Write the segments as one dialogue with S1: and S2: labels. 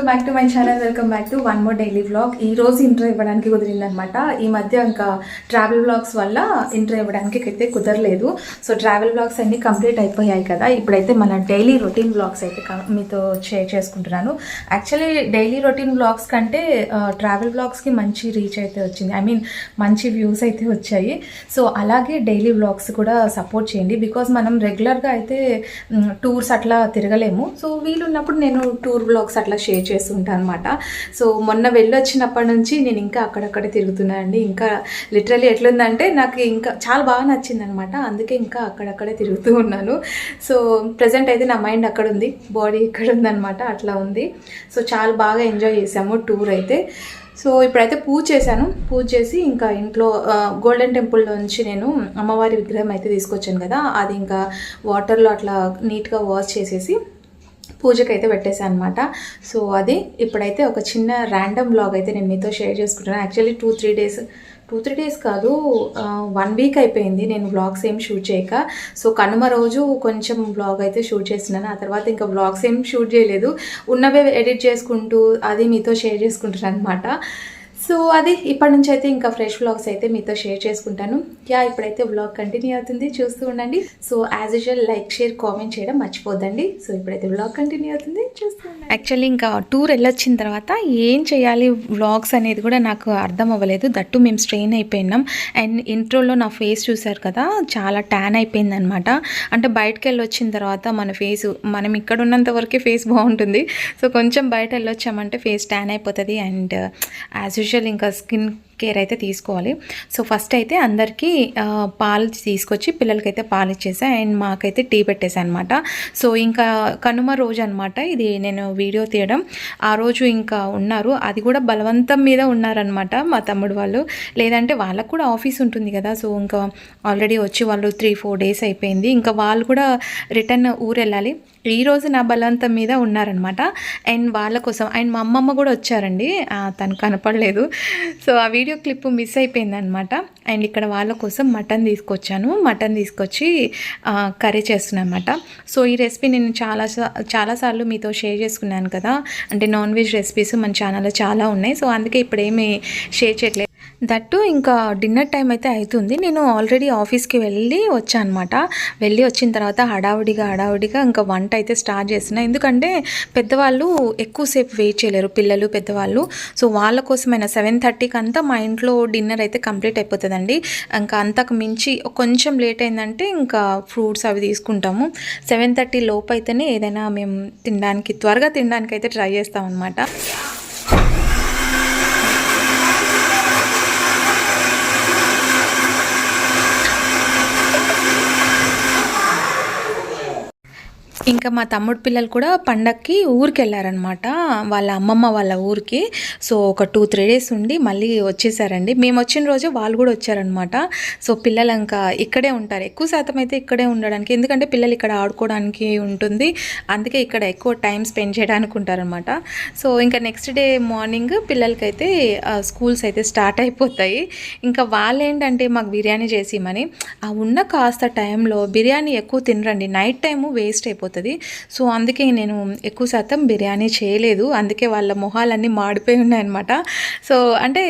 S1: Welcome back to my channel. Welcome back to one more daily vlog. ఈ రోజు intro ఇవ్వడానికి కుదిరిందనమాట. ఈ మధ్య ఇంకా ట్రావెల్ వ్లాగ్స్ వల్ల ఇంట్రో ఇవ్వడానికి అయితే కుదరలేదు. సో ట్రావెల్ వ్లాగ్స్ అన్నీ కంప్లీట్ అయిపోయాయి కదా. ఇప్పుడైతే మన డైలీ రొటీన్ వ్లాగ్స్ అయితే మీతో షేర్ చేసుకుంటున్నాను. యాక్చువల్లీ డైలీ రొటీన్ వ్లాగ్స్ కంటే ట్రావెల్ వ్లాగ్స్కి మంచి రీచ్ అయితే వచ్చింది. ఐ మీన్ మంచి వ్యూస్ అయితే వచ్చాయి. సో అలాగే డైలీ వ్లాగ్స్ కూడా సపోర్ట్ చేయండి. బికాజ్ మనం రెగ్యులర్గా అయితే టూర్స్ అట్లా తిరగలేము. సో వీలున్నప్పుడు నేను టూర్ వ్లాగ్స్ అట్లా షేర్ చేస్తుంటాను అనమాట. సో మొన్న వెళ్ళొచ్చినప్పటి నుంచి నేను ఇంకా అక్కడక్కడే తిరుగుతున్నాను అండి. ఇంకా లిటరలీ ఎట్లుందంటే నాకు ఇంకా చాలా బాగా నచ్చింది అనమాట. అందుకే ఇంకా అక్కడక్కడే తిరుగుతూ ఉన్నాను. సో ప్రజెంట్ అయితే నా మైండ్ అక్కడ ఉంది, బాడీ ఇక్కడ ఉందన్నమాట. అట్లా ఉంది. సో చాలా బాగా ఎంజాయ్ చేసాము టూర్ అయితే. సో ఇప్పుడైతే పూజ చేశాను. పూజ చేసి ఇంకా ఇంట్లో గోల్డెన్ టెంపుల్ నుంచి నేను అమ్మవారి విగ్రహం అయితే తీసుకొచ్చాను కదా, అది ఇంకా వాటర్లో అట్లా నీట్గా వాష్ చేసేసి పూజకైతే పెట్టేశాను అనమాట. సో అది ఇప్పుడైతే ఒక చిన్న ర్యాండమ్ వ్లాగ్ అయితే నేను మీతో షేర్ చేసుకుంటున్నాను. యాక్చువల్లీ టూ త్రీ డేస్ కాదు, 1 వీక్ అయిపోయింది నేను వ్లాగ్స్ ఏం షూట్ చేయక. సో కనుమ రోజు కొంచెం వ్లాగ్ అయితే షూట్ చేస్తున్నాను. ఆ తర్వాత ఇంకా వ్లాగ్స్ ఏం షూట్ చేయలేదు, ఉన్నవే ఎడిట్ చేసుకుంటూ అది మీతో షేర్ చేసుకుంటున్నాను అనమాట. సో అది ఇప్పటి నుంచి అయితే ఇంకా ఫ్రెష్ వ్లాగ్స్ అయితే మీతో షేర్ చేసుకుంటాను. ఇప్పుడైతే వ్లాగ్ కంటిన్యూ అవుతుంది, చూస్తూ ఉండండి. So as usual like, share, comment చేయడం మర్చిపోద్దండి. సో ఇప్పుడైతే వ్లాగ్ కంటిన్యూ అవుతుంది, చూస్తూ ఉండండి. యాక్చువల్లీ ఇంకా టూర్ వెళ్ళొచ్చిన తర్వాత ఏం చేయాలి వ్లాగ్స్ అనేది కూడా నాకు అర్థం అవ్వలేదు. దట్టు మేము స్ట్రెయిన్ అయిపోయినాం. అండ్ ఇంట్రోలో నా ఫేస్ చూసారు కదా, చాలా ట్యాన్ అయిపోయింది అనమాట. అంటే బయటకు వెళ్ళొచ్చిన తర్వాత మన ఫేస్, మనం ఇక్కడ ఉన్నంత వరకే ఫేస్ బాగుంటుంది. సో కొంచెం బయట వెళ్ళొచ్చామంటే ఫేస్ ట్యాన్ అయిపోతుంది. అండ్ యాజ్ యూజువల్ ఇంకా స్కిన్ కేర్ అయితే తీసుకోవాలి. సో ఫస్ట్ అయితే అందరికీ పాలు తీసుకొచ్చి పిల్లలకైతే పాలు ఇచ్చేసా. అండ్ మాకైతే టీ పెట్టేసా అనమాట. సో ఇంకా కనుమ రోజు అనమాట ఇది నేను వీడియో తీయడం. ఆ రోజు ఇంకా ఉన్నారు, అది కూడా బలవంతం మీద ఉన్నారనమాట మా తమ్ముడు వాళ్ళు. లేదంటే వాళ్ళకు కూడా ఆఫీస్ ఉంటుంది కదా. సో ఇంకా ఆల్రెడీ వచ్చి వాళ్ళు 3-4 డేస్ అయిపోయింది. ఇంకా వాళ్ళు కూడా రిటర్న్ ఊరు వెళ్ళాలి. ఈరోజు నా బలవంతం మీద ఉన్నారనమాట. అండ్ వాళ్ళ కోసం అండ్ మా అమ్మమ్మ కూడా వచ్చారండి, తను కనపడలేదు. సో ఆ వీడియో క్లిప్ మిస్ అయిపోయింది అనమాట. అండ్ ఇక్కడ వాళ్ళ కోసం మటన్ తీసుకొచ్చాను. మటన్ తీసుకొచ్చి కర్రీ చేస్తున్నాను అనమాట. సో ఈ రెసిపీ నేను చాలాసార్లు మీతో షేర్ చేసుకున్నాను కదా. అంటే నాన్ వెజ్ రెసిపీస్ మన ఛానల్లో చాలా ఉన్నాయి. సో అందుకే ఇప్పుడు ఏమీ షేర్ చేయట్లేదు. దట్టు ఇంకా డిన్నర్ టైం అయితే అవుతుంది. నేను ఆల్రెడీ ఆఫీస్కి వెళ్ళి వచ్చాను అనమాట. వెళ్ళి వచ్చిన తర్వాత హడావుడిగా ఇంకా వంట అయితే స్టార్ట్ చేస్తున్నా. ఎందుకంటే పెద్దవాళ్ళు ఎక్కువసేపు వెయిట్ చేయలేరు, పిల్లలు పెద్దవాళ్ళు. సో వాళ్ళ కోసమైనా 7:30కి అంతా మా ఇంట్లో డిన్నర్ అయితే కంప్లీట్ అయిపోతుందండి. ఇంకా అంతకు మించి కొంచెం లేట్ అయిందంటే ఇంకా ఫ్రూట్స్ అవి తీసుకుంటాము. 7:30 లోపు అయితేనే ఏదైనా మేము త్వరగా తినడానికి అయితే ట్రై చేస్తాం అనమాట. ఇంకా మా తమ్ముడు పిల్లలు కూడా పండక్కి ఊరికి వెళ్ళారనమాట, వాళ్ళ అమ్మమ్మ వాళ్ళ ఊరికి. సో ఒక 2-3 డేస్ ఉండి మళ్ళీ వచ్చేసారండి. మేము వచ్చిన రోజు వాళ్ళు కూడా వచ్చారనమాట. సో పిల్లలు ఇంకా ఇక్కడే ఉంటారు, ఎక్కువ శాతం అయితే ఇక్కడే ఉండడానికి. ఎందుకంటే పిల్లలు ఇక్కడ ఆడుకోవడానికి ఉంటుంది, అందుకే ఇక్కడ ఎక్కువ టైం స్పెండ్ చేయడానికి ఉంటారనమాట. సో ఇంకా నెక్స్ట్ డే మార్నింగ్ పిల్లలకైతే స్కూల్స్ అయితే స్టార్ట్ అయిపోతాయి. ఇంకా వాళ్ళు ఏంటంటే మాకు బిర్యానీ చేసిమని, ఆ ఉన్న కాస్త టైంలో బిర్యానీ ఎక్కువ తినరండి, నైట్ టైము వేస్ట్ అయిపోతుంది. సో అందుకే నేను ఎక్కువ శాతం బిర్యానీ చేయలేదు. అందుకే వాళ్ళ మొహాలన్నీ మాడిపోయి ఉన్నాయన్నమాట. సో అంటే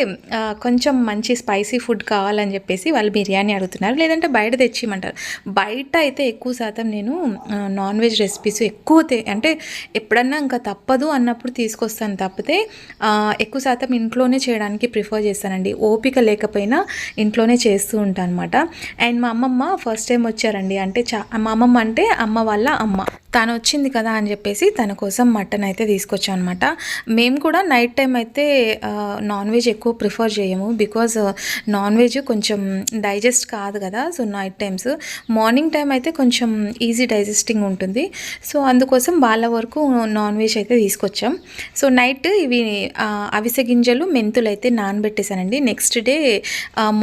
S1: కొంచెం మంచి స్పైసీ ఫుడ్ కావాలని చెప్పేసి వాళ్ళు బిర్యానీ అడుగుతున్నారు, లేదంటే బయట తెచ్చిమంటారు. బయట అయితే ఎక్కువ శాతం నేను నాన్ వెజ్ రెసిపీస్ అంటే ఎప్పుడన్నా ఇంకా తప్పదు అన్నప్పుడు తీసుకొస్తాను తప్పితే ఎక్కువ శాతం ఇంట్లోనే చేయడానికి ప్రిఫర్ చేస్తానండి. ఓపిక లేకపోయినా ఇంట్లోనే చేస్తూ ఉంటాను అనమాట. అండ్ మా అమ్మమ్మ ఫస్ట్ టైం వచ్చారండి. అంటే మా అమ్మమ్మ అంటే అమ్మ వాళ్ళ అమ్మ, తను వచ్చింది కదా అని చెప్పేసి తన కోసం మటన్ అయితే తీసుకొచ్చాను అనమాట. మేము కూడా నైట్ టైం అయితే నాన్ వెజ్ ఎక్కువ ప్రిఫర్ చేయము, బికాజ్ నాన్ వెజ్ కొంచెం డైజెస్ట్ కాదు కదా. So night times, morning time అయితే కొంచెం ఈజీ డైజెస్టింగ్ ఉంటుంది. సో అందుకోసం వాళ్ళ వరకు నాన్ వెజ్ అయితే తీసుకొచ్చాం. సో నైట్ ఇవి అవిసె గింజలు, మెంతులు అయితే నానబెట్టేశానండి. నెక్స్ట్ డే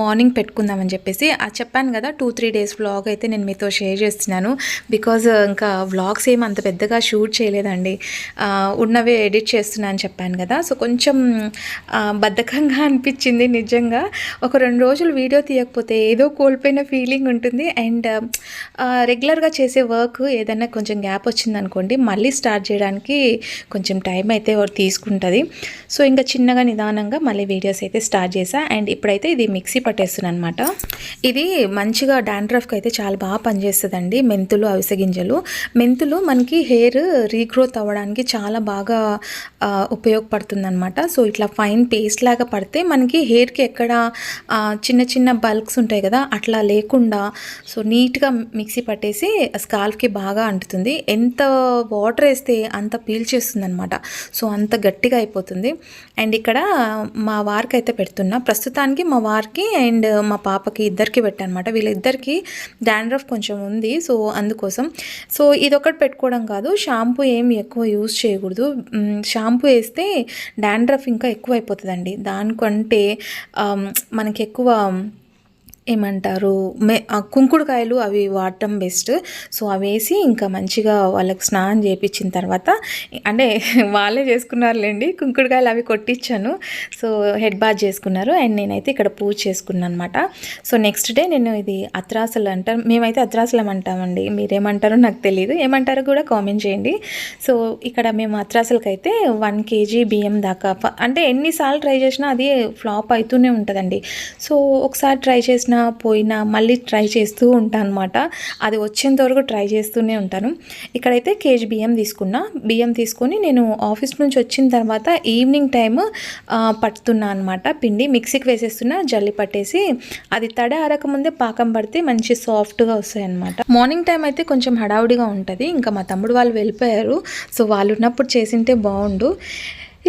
S1: మార్నింగ్ పెట్టుకుందామని చెప్పేసి చెప్పాను కదా, 2-3 డేస్ వ్లాగ్ అయితే నేను మీతో షేర్ చేస్తున్నాను. బికాజ్ ఇంకా వ్లాగ్స్ వ్లాగ్స్ ఏమి అంత పెద్దగా షూట్ చేయలేదండి. ఉన్నవే ఎడిట్ చేస్తున్నా అని చెప్పాను కదా. సో కొంచెం బద్ధకంగా అనిపించింది నిజంగా. ఒక 2 రోజులు వీడియో తీయకపోతే ఏదో కోల్పోయిన ఫీలింగ్ ఉంటుంది. అండ్ రెగ్యులర్గా చేసే వర్క్ ఏదైనా కొంచెం గ్యాప్ వచ్చిందనుకోండి, మళ్ళీ స్టార్ట్ చేయడానికి కొంచెం టైం అయితే తీసుకుంటుంది. సో ఇంకా చిన్నగా నిదానంగా మళ్ళీ వీడియోస్ అయితే స్టార్ట్ చేశా. అండ్ ఇప్పుడైతే ఇది మిక్సీ పట్టేస్తున్నాను అనమాట. ఇది మంచిగా డాండ్రఫ్కి అయితే చాలా బాగా పనిచేస్తుందండి. మెంతులు, అవిసె గింజలు. మెంతులు మనకి హెయిర్ రీగ్రోత్ అవ్వడానికి చాలా బాగా ఉపయోగపడుతుంది అనమాట. సో ఇట్లా ఫైన్ పేస్ట్ లాగా పడితే మనకి హెయిర్కి ఎక్కడ చిన్న చిన్న బల్క్స్ ఉంటాయి కదా, అట్లా లేకుండా సో నీట్గా మిక్సీ పట్టేసి స్కాల్ఫ్కి బాగా అంటుతుంది. ఎంత వాటర్ వేస్తే అంత పీల్చేస్తుంది అనమాట. సో అంత గట్టిగా అయిపోతుంది. అండ్ ఇక్కడ మా వారికి అయితే పెడుతున్నా. ప్రస్తుతానికి మా వారికి అండ్ మా పాపకి ఇద్దరికి పెట్టానమాట. వీళ్ళిద్దరికి డాండ్రఫ్ కొంచెం ఉంది. సో అందుకోసం సో ఇదొకటి పెట్టుకోవడం కాదు, షాంపూ ఏమి ఎక్కువ యూజ్ చేయకూడదు. షాంపూ వేస్తే డాండ్రఫ్ ఇంకా ఎక్కువ అయిపోతుందండి. దానికంటే మనకి ఎక్కువ ఏమంటారు కుంకుడుకాయలు అవి వాడటం బెస్ట్. సో అవి వేసి ఇంకా మంచిగా వాళ్ళకి స్నానం చేయించిన తర్వాత, అంటే వాళ్ళే చేసుకున్నారులేండి, కుంకుడుకాయలు అవి కొట్టించాను. సో హెడ్ బాత్ చేసుకున్నారు. అండ్ నేనైతే ఇక్కడ పూజ చేసుకున్నాను అనమాట. సో నెక్స్ట్ డే నేను ఇది అత్రాసలు అంటారు, మేమైతే అత్రాసలం అంటామండి, మీరేమంటారో నాకు తెలియదు, ఏమంటారో కూడా కామెంట్ చేయండి. సో ఇక్కడ మేము అత్రాసలకి అయితే 1 kg బియ్యం దాకా, అంటే ఎన్నిసార్లు ట్రై చేసినా అది ఫ్లాప్ అవుతూనే ఉంటుందండి. సో ఒకసారి ట్రై చేసిన పోయినా మళ్ళీ ట్రై చేస్తూ ఉంటాను అనమాట. అది వచ్చేంత వరకు ట్రై చేస్తూనే ఉంటాను. ఇక్కడైతే కేజీ బియ్యం తీసుకున్నా. బియ్యం తీసుకొని నేను ఆఫీస్ నుంచి వచ్చిన తర్వాత ఈవినింగ్ టైం పట్టుతున్నా అనమాట. పిండి మిక్సీకి వేసేస్తున్నా, జల్లి పట్టేసి అది తడి ఆరకముందే పాకం పడితే మంచి సాఫ్ట్గా వస్తాయి అనమాట. మార్నింగ్ టైం అయితే కొంచెం హడావుడిగా ఉంటుంది. ఇంకా మా తమ్ముడు వాళ్ళు వెళ్ళిపోయారు. సో వాళ్ళు ఉన్నప్పుడు చేసింటే బాగుండు.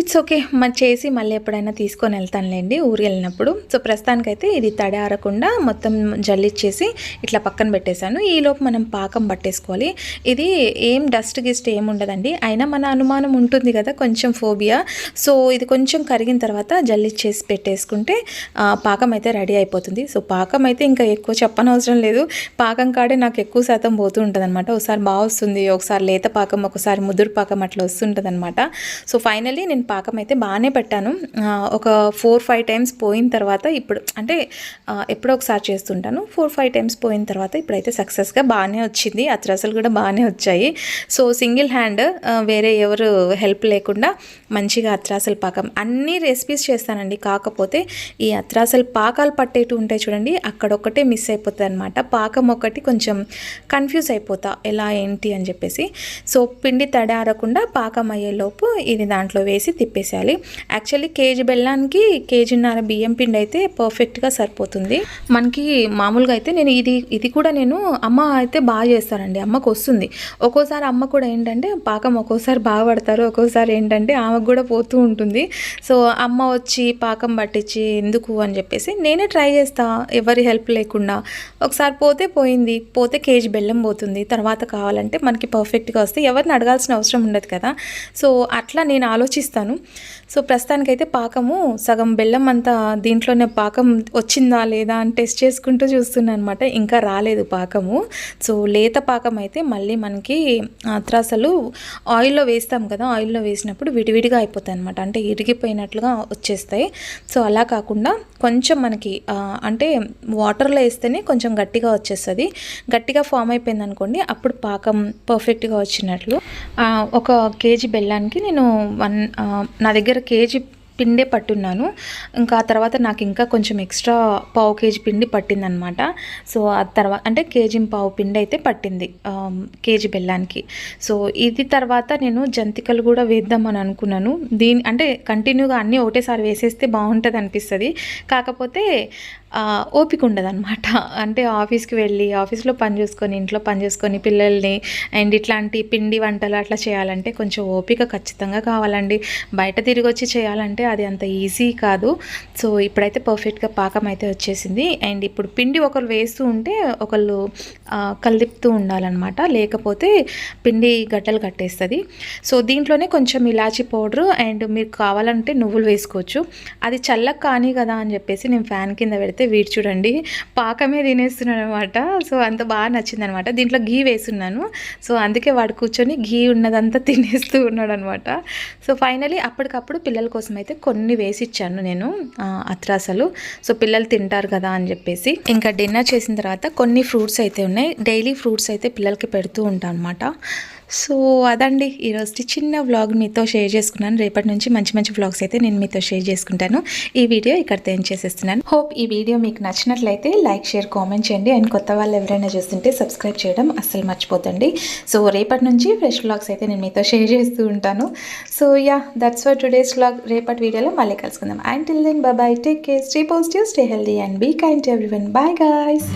S1: ఇట్స్ ఓకే, మరి చేసి మళ్ళీ ఎప్పుడైనా తీసుకొని వెళ్తానులేండి ఊరు వెళ్ళినప్పుడు. సో ప్రస్తుతానికైతే ఇది తడి ఆరకుండా మొత్తం జల్లిచ్చేసి ఇట్లా పక్కన పెట్టేశాను. ఈలోపు మనం పాకం పట్టేసుకోవాలి. ఇది ఏం డస్ట్ గిస్ట్ ఏం ఉండదండి, అయినా మన అనుమానం ఉంటుంది కదా, కొంచెం ఫోబియా. సో ఇది కొంచెం కరిగిన తర్వాత జల్లిచ్చేసి పెట్టేసుకుంటే పాకం అయితే రెడీ అయిపోతుంది. సో పాకం అయితే ఇంకా ఎక్కువ చెప్పనవసరం లేదు. పాకం కాడే నాకు ఎక్కువ శాతం పోతూ ఉంటుంది అనమాట. ఒకసారి బాగా వస్తుంది, ఒకసారి లేత పాకం, ఒకసారి ముదురు పాకం, అట్లా వస్తుంటుంది అనమాట. సో ఫైనల్లీ నేను పాకం అయితే బాగానే పెట్టాను. ఒక 4-5 టైమ్స్ పోయిన తర్వాత, ఇప్పుడు అంటే ఎప్పుడో ఒకసారి చేస్తుంటాను, 4-5 టైమ్స్ పోయిన తర్వాత ఇప్పుడైతే సక్సెస్గా బాగానే వచ్చింది. అత్రాసలు కూడా బాగానే వచ్చాయి. సో సింగిల్ హ్యాండ్, వేరే ఎవరు హెల్ప్ లేకుండా మంచిగా అత్రాసలు పాకం. అన్ని రెసిపీస్ చేస్తానండి, కాకపోతే ఈ అత్రాసలు పాకాలు పట్టేటు ఉంటాయి చూడండి, అక్కడొక్కటే మిస్ అయిపోతుంది అనమాట. పాకం ఒకటి కొంచెం కన్ఫ్యూజ్ అయిపోతా ఎలా ఏంటి అని చెప్పేసి. సో పిండి తడారకుండా పాకం అయ్యేలోపు ఇది దాంట్లో వేసి తిప్పేసేయాలి. యాక్చువల్లీ కేజీ బెల్లానికి 1.5 kg బియ్యం పిండి అయితే పర్ఫెక్ట్గా సరిపోతుంది మనకి. మామూలుగా అయితే నేను ఇది కూడా నేను అమ్మ అయితే బాగా చేస్తానండి, అమ్మకు వస్తుంది. ఒక్కోసారి అమ్మ కూడా ఏంటంటే పాకం ఒక్కోసారి బాగా పడతారు, ఒక్కోసారి ఏంటంటే ఆమెకు కూడా పోతూ ఉంటుంది. సో అమ్మ వచ్చి పాకం పట్టించి ఎందుకు అని చెప్పేసి నేనే ట్రై చేస్తా, ఎవరి హెల్ప్ లేకుండా. ఒకసారి పోతే పోయింది, పోతే కేజీ బెల్లం పోతుంది, తర్వాత కావాలంటే మనకి పర్ఫెక్ట్గా వస్తే ఎవరిని అడగాల్సిన అవసరం ఉండదు కదా. సో అట్లా నేను ఆలోచిస్తాను. సో ప్రస్తుతానికైతే పాకము సగం బెల్లం అంతా దీంట్లోనే పాకం వచ్చిందా లేదా అని టెస్ట్ చేసుకుంటూ చూస్తున్నాను అనమాట. ఇంకా రాలేదు పాకము. సో లేత పాకం అయితే మళ్ళీ మనకి అత్రాసలు ఆయిల్లో వేస్తాం కదా, ఆయిల్లో వేసినప్పుడు విడివిడిగా అయిపోతాయి అనమాట, అంటే ఇరిగిపోయినట్లుగా వచ్చేస్తాయి. సో అలా కాకుండా కొంచెం మనకి అంటే వాటర్లో వేస్తేనే కొంచెం గట్టిగా వచ్చేస్తుంది. గట్టిగా ఫామ్ అయిపోయింది అనుకోండి, అప్పుడు పాకం పర్ఫెక్ట్గా వచ్చినట్లు. 1 kg బెల్లానికి నేను నా దగ్గర కేజీ పిండే పట్టున్నాను. ఇంకా ఆ తర్వాత నాకు ఇంకా కొంచెం ఎక్స్ట్రా 1/4 kg పిండి పట్టిందనమాట. సో ఆ తర్వాత అంటే 1.5 kg పిండి అయితే పట్టింది కేజీ బెల్లానికి. సో ఇది తర్వాత నేను జంతికలు కూడా వేద్దామని అనుకున్నాను. అంటే కంటిన్యూగా అన్నీ ఒకటేసారి వేసేస్తే బాగుంటుంది అనిపిస్తుంది, కాకపోతే ఓపిక ఉండదన్నమాట. అంటే ఆఫీస్కి వెళ్ళి ఆఫీస్లో పని చూసుకొని ఇంట్లో పని చేసుకొని పిల్లల్ని అండ్ ఇట్లాంటి పిండి వంటలు అట్లా చేయాలంటే కొంచెం ఓపిక ఖచ్చితంగా కావాలండి. బయట తిరిగి వచ్చి చేయాలంటే అది అంత ఈజీ కాదు. సో ఇప్పుడైతే పర్ఫెక్ట్గా పాకం అయితే వచ్చేసింది. అండ్ ఇప్పుడు పిండి ఒకరు వేస్తూ ఉంటే ఒకళ్ళు కలిపుతూ ఉండాలన్నమాట, లేకపోతే పిండి గడ్డలు కట్టేస్తుంది. సో దీంట్లోనే కొంచెం ఇలాచీ పౌడరు అండ్ మీకు కావాలంటే నువ్వులు వేసుకోవచ్చు. అది చల్లగా కానీ కదా అని చెప్పేసి నేను ఫ్యాన్ కింద పెడితే అయితే వీడు చూడండి పాకమే తినేస్తున్నాడు అనమాట. సో అంత బాగా నచ్చింది అనమాట. దీంట్లో ఘీ వేస్తున్నాను. సో అందుకే వాడు కూర్చొని ఘీ ఉన్నదంతా తినేస్తూ ఉన్నాడు అనమాట. సో ఫైనలీ అప్పటికప్పుడు పిల్లల కోసం అయితే కొన్ని వేసి ఇచ్చాను నేను అత్రాసలు. సో పిల్లలు తింటారు కదా అని చెప్పేసి. ఇంకా డిన్నర్ చేసిన తర్వాత కొన్ని ఫ్రూట్స్ అయితే ఉన్నాయి. డైలీ ఫ్రూట్స్ అయితే పిల్లలకి పెడుతూ ఉంటాను అనమాట. సో అదండి ఈరోజు చిన్న వ్లాగ్ మీతో షేర్ చేసుకున్నాను. రేపటి నుంచి మంచి మంచి వ్లాగ్స్ అయితే నేను మీతో షేర్ చేసుకుంటాను. ఈ వీడియో ఇక్కడితో ఏం చేసేస్తున్నాను. హోప్ ఈ వీడియో మీకు నచ్చినట్లయితే లైక్, షేర్, కామెంట్ చేయండి. అండ్ కొత్త వాళ్ళు ఎవరైనా చూస్తుంటే సబ్స్క్రైబ్ చేయడం అస్సలు మర్చిపోతండి. సో రేపటి నుంచి ఫ్రెష్ వ్లాగ్స్ అయితే నేను మీతో షేర్ చేస్తూ ఉంటాను. So yeah, that's for today's vlog. రేపటి వీడియోలో మళ్ళీ కలుసుకుందాం. And till then bye bye, take care, stay positive, stay healthy and be kind to everyone. Bye guys.